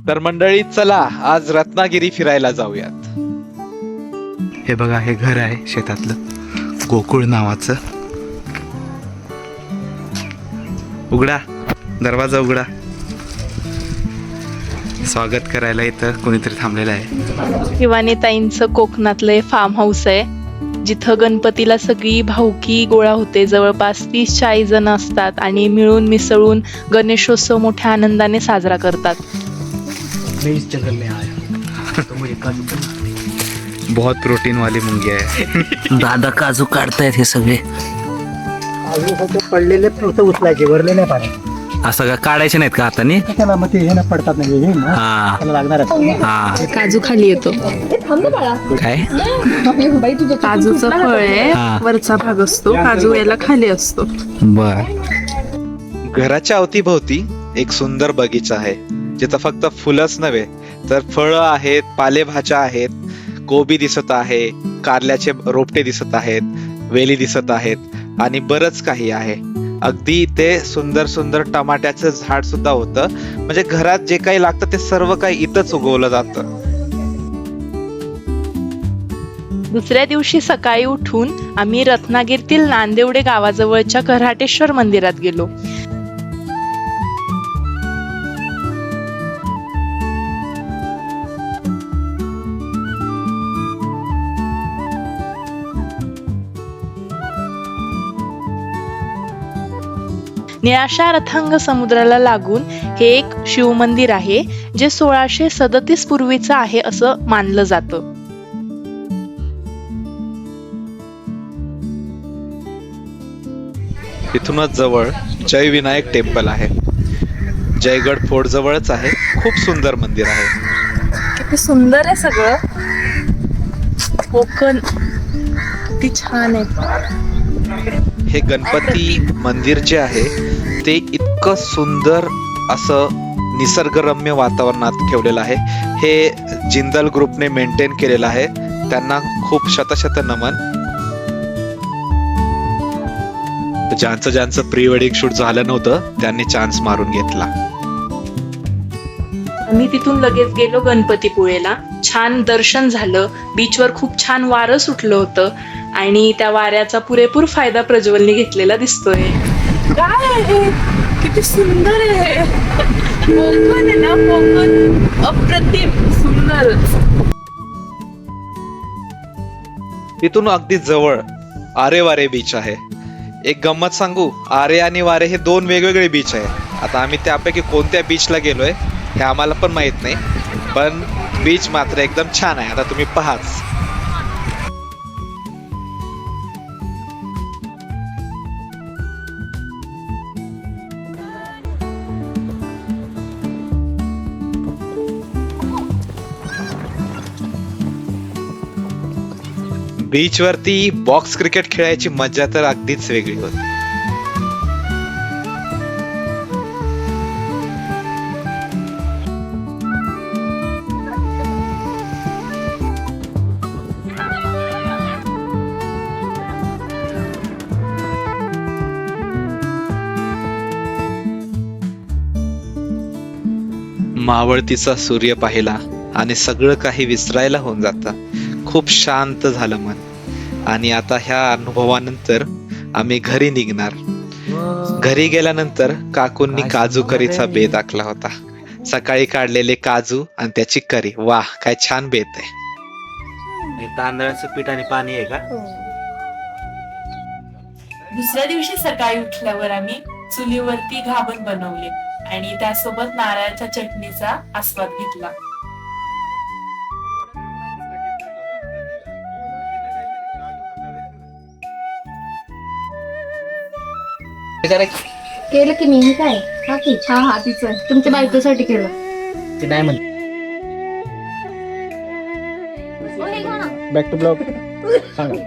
तर मंडळी चला आज रत्नागिरी फिरायला जाऊयात. हे बघा, हे घर आहे शेतातलं, गोकुळ नावाचं. उघडा दरवाजा, उघडा. स्वागत करायला इथं कोणीतरी थांबलेलं आहे. शिवानीताईंचं कोकणातलं हे फार्म हाऊस आहे, जिथं गणपतीला सगळी भाऊकी गोळा होते. जवळपास 30-40 जण असतात आणि मिळून मिसळून गणेशोत्सव मोठ्या आनंदाने साजरा करतात. बहुत प्रोटीन वाली मुंगी आहे. दादा काजू काढतायत हे सगळे. पडलेले फक्त उचलायचे, वरले नाही पाडायचे. असं का काढायचे नाहीत का हाताने? त्याला मग ते हे ना पडतात नाही, हे ना हा त्याला लागणार आहे. हा. काजू खाली येतो. काय काजूचं फळ आहे, हा. वरचा भाग असतो, काजू याला खाली असतो. बर. घराच्या अवतीभोवती एक सुंदर बगीचा आहे, जिथं फक्त फुलंच नव्हे तर फळं आहेत, पालेभाज्या आहेत, कोबी दिसत आहे, कारल्याचे रोपटे दिसत आहेत, वेली दिसत आहेत आणि बरंच काही आहे. अगदी ते सुंदर सुंदर टमाट्याचं झाड सुद्धा होतं. म्हणजे घरात जे काही लागतं ते सर्व काही इथंच उगवलं जातं. दुसऱ्या दिवशी सकाळी उठून आम्ही रत्नागिरीतील नांदेवडे गावाजवळच्या कराटेश्वर मंदिरात गेलो. निळाशार अथांग समुद्राला लागून हे एक शिवमंदिर आहे, जे 1637 पूर्वीचं आहे असं मानलं जातं. तिथूनच जवळ जय विनायक टेम्पल आहे. जयगड फोर्ट जवळच आहे. खूप सुंदर मंदिर आहे. किती सुंदर आहे सगळं. कोकण किती छान आहे. हे गणपती मंदिर जे आहे ते इतकं सुंदर असं निसर्गरम्य वातावरणात ठेवलेलं आहे. हे जिंदल ग्रुपने मेंटेन केलेलं आहे. त्यांना खूप शतशत नमन. ज्यांचं प्री वेडिंग शूट झालं नव्हतं त्यांनी चान्स मारून घेतला. आम्ही तिथून लगेच गेलो गणपतीपुळेला. छान दर्शन झालं. बीचवर खूप छान वारं सुटलं होतं आणि त्या वाऱ्याचा पुरेपूर फायदा प्रज्वलने घेतलेला दिसतोय. काय आहे, किती सुंदर आहे. कोकण आहे ना, कोकण अप्रतिम सुंदर. तिथून अगदी जवळ आरे वारे बीच आहे. एक गंमत सांगू, आरे आणि वारे हे 2 वेगवेगळे बीच आहे. आता आम्ही त्यापैकी कोणत्या बीचला गेलोय हे आम्हाला पण माहित नाही, पण बीच मात्र एकदम छान आहे. आता तुम्ही पहाच. बीच वरती बॉक्स क्रिकेट खेळायची मजा तर अगदीच वेगळी होती. मावळतीचा सूर्य पाहिला आणि सगळं काही विसरायला होऊन जातं. खूप शांत झालं मन. आणि आता ह्या अनुभवानंतर आम्ही घरी निघणार. घरी गेल्यानंतर काकूंनी काजू करीचा बेत आखला होता. सकाळी काढलेले काजू आणि त्याची करी. वाह, काय छान बेत आहे. तांदळाचं पीठ आणि पाणी आहे का? दुसऱ्या दिवशी सकाळी उठल्यावर आम्ही चुलीवरती घावन बनवले आणि त्यासोबत नारळाच्या चटणीचा आस्वाद घेतला. केलं की मी काय हा की हा तिचं तुमच्या बायकोसाठी केलं. ते नाही म्हणत. बॅक टू ब्लॉग सांगा.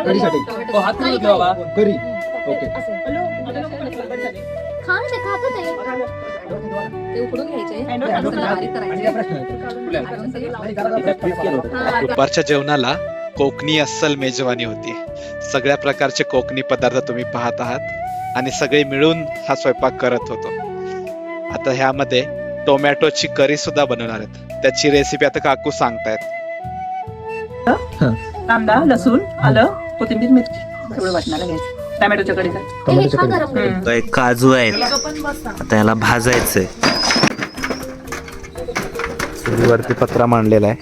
कढीसाठी करी. ओके. दुपारच्या जेवणाला कोकणी अस्सल मेजवानी होती. सगळ्या प्रकारचे कोकणी पदार्थ तुम्ही पाहत आहात आणि सगळे मिळून हा स्वयंपाक करत होतो. आता ह्यामध्ये टोमॅटोची करी सुद्धा बनवणार आहेत. त्याची रेसिपी आता काकू सांगतायत. कांदा, लसूण, आलं, कोथिंबीर, मिरची सगळं वाटणाला घ्यायचं. टोमॅटोच्या कढीचा हे खा गरम. तो एक काजू आहेत, आता याला भाजायचंय. चुलीवरती पत्रा मांडलेला आहे.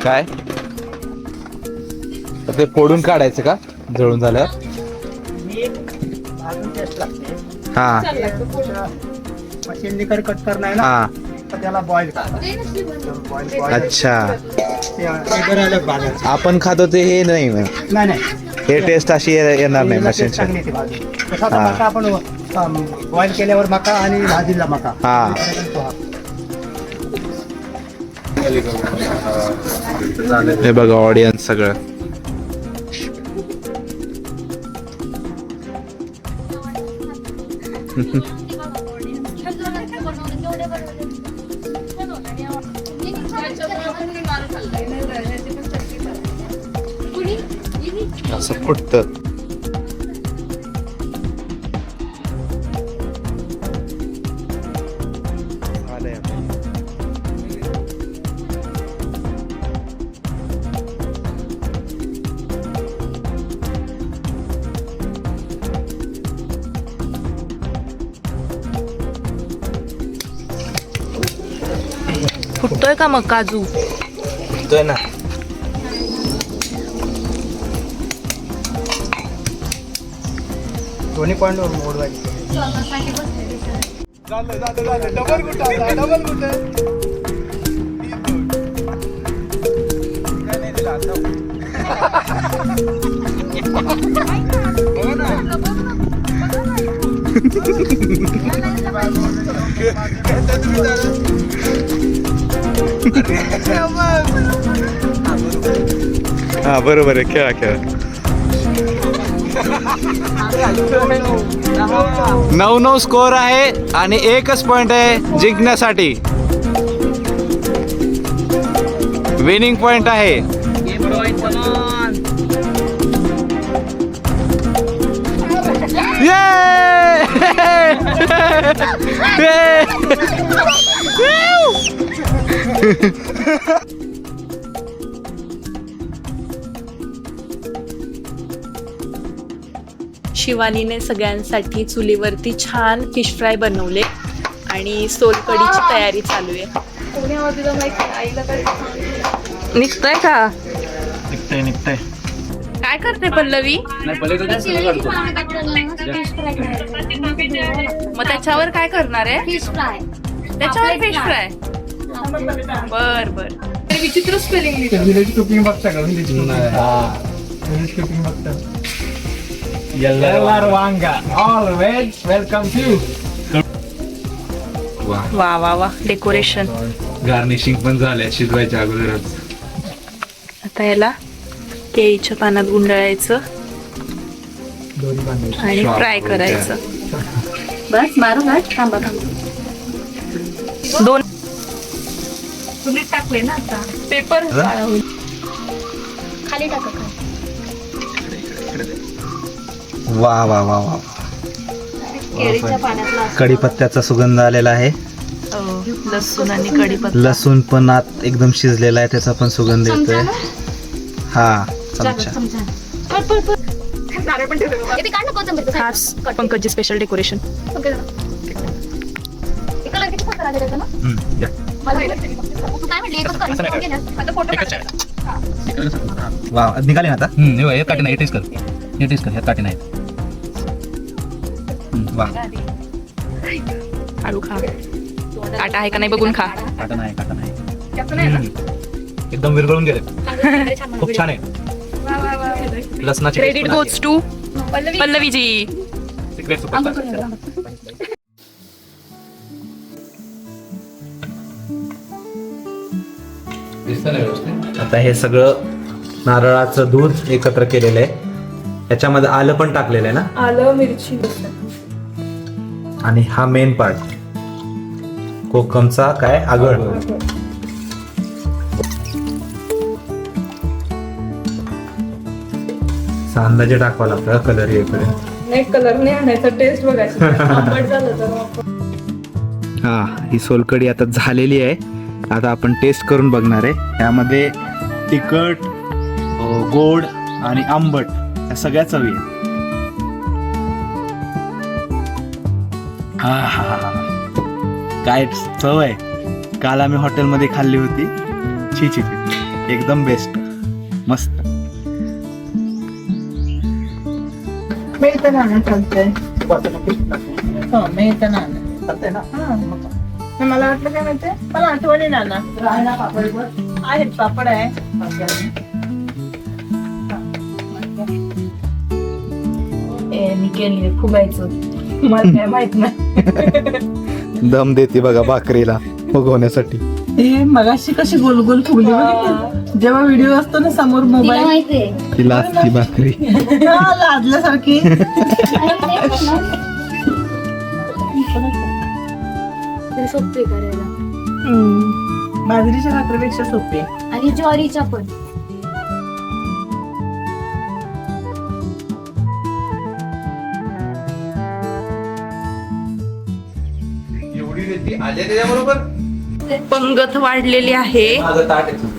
काय तर ते फोडून काढायचं का जळून झाल्यावर? हा मशीन कट करणार ना, हा तर त्याला बॉईल अच्छा. बाजार आपण खातो ते हे नाही ना. नाही नाही हे टेस्ट अशी येणार नाही मशीनची. चांगली ती भाजी. तसा हा. मका आपण बॉईल केल्यावर मका आणि भाजीला मका. हा. हे बघा ऑडियन्स सगळं. असं फुटतं. फुटतोय का मग काजू? फुटतोय ना. दोन्ही पॉइंट मोडवायचे. हा बरोबर आहे. खेळा खेळा. 9-9 स्कोअर आहे आणि एकच पॉइंट आहे जिंकण्यासाठी. विनिंग पॉइंट आहे. शिवानीने सगळ्यांसाठी चुलीवरती छान फिश फ्राय बनवले आणि सोलकडीची तयारी चालू आहे. निघतंय का? निघतंय. काय करते पल्लवी? मग त्याच्यावर काय करणार आहे? Fish fry. त्याच्यावर फिश फ्राय. बर बर. विचित्र स्पेलिंग. व्हिलेज कुकिंग बघता का? व्हिलेज कुकिंग बघता. वांगा ऑलवेज वेलकम टू. वा वा वा. डेकोरेशन. गार्निशिंग पण झालंय शिजवायच्या अगोदरच. आता याला केळीच्या पानात गुंडाळायचं दोरी बांधायची. आणि फ्राय करायचं. बस मारू घाट. थांबा थांबा. 2 तुम्ही टाकले ना आता पेपर. खाली टाका खाली. वा वा वा वा. केळीच्या पाण्यातला कढीपत्त्याचा सुगंध आलेला आहे. लसूण आणि कढीपत्ता. लसूण पण आत एकदम शिजलेला आहे, त्याचा पण सुगंध येतोय. हा चमचा. खास पंकजची स्पेशल डेकोरेशन. वा निघाले ना आता. हे काटे नाही. टेस्ट कर. हे टेस्ट कर. ह्या काटे नाही. वा आळू खा. काटा आहे का नाही बघून खा. काटा नाही. एकदम विरघळून गेले. खूप छान आहे. लसणाची क्रेडिट गोज टू पल्लवीजी. Secret super. आता हे सगळं नारळाचं दूध एकत्र केलेलं आहे. याच्यामध्ये आलं पण टाकलेलं आहे ना. आलं मिरची. आणि हा मेन पार्ट कोकमचा काय आगळ. अंदाजे टाकावा लागतं कलर येईपर्यंत. नाही कलर नाही आणायचा, टेस्ट बघायची. आंबट झालं तर वापर. हा, ही सोलकढी आता झालेली आहे. आता आपण टेस्ट करून बघणार आहे. यामध्ये तिखट, गोड आणि आंबट या सगळ्या चवी आहेत. हा हा हा, काय चव आहे. काल आम्ही हॉटेलमध्ये खाल्ली होती. छी छी छी, एकदम बेस्ट, मस्त. मिळतं ना चालतंय. हो मिळतं ना चालतंय ना. मला वाटलं काय माहितीये, मला आठवणी ना राहायला पापड आहेत, पापड आहे. मी केली फुगायचं, मला काय माहित नाही. दम देते बघा भाकरीला फुगवण्यासाठी. हे मगाशी कशी गोल गोल फुगली बघितली? जेव्हा व्हिडिओ असतो ना समोर तिला मोबाईल, माहितीये. ती लाजती भाकरी. लाजल्यासारखी. ते सोपे करायला. बाजरीच्या भाकरीपेक्षा सोपी आहे. आणि ज्वारीच्या पण. एवढी रेती आल्या त्याच्याबरोबर पंगत वाढलेली आहे. माझं ताट आहे तुझं.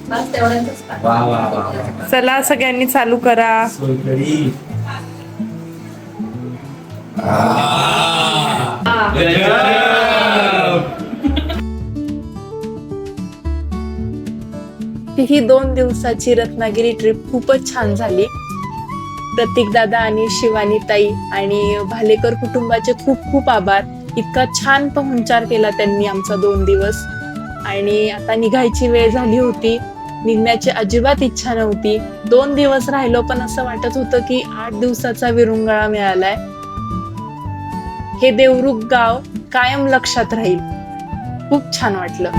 वा वा वा वा. चला सगळ्यांनी चालू करा. सोलकढी. ही 2 दिवसाची रत्नागिरी ट्रिप खूपच छान झाली. प्रतीक दादा आणि शिवानी ताई आणि भालेकर कुटुंबाचे खूप खूप आभार. इतका छान पाहुणचार केला त्यांनी आमचा 2 दिवस. आणि आता निघायची वेळ झाली होती. निघण्याची अजिबात इच्छा नव्हती. 2 दिवस राहिलो, पण असं वाटत होतं की 8 दिवसाचा विरंगुळा मिळालाय. हे देवरुख गाव कायम लक्षात राहील. खूप छान वाटलं.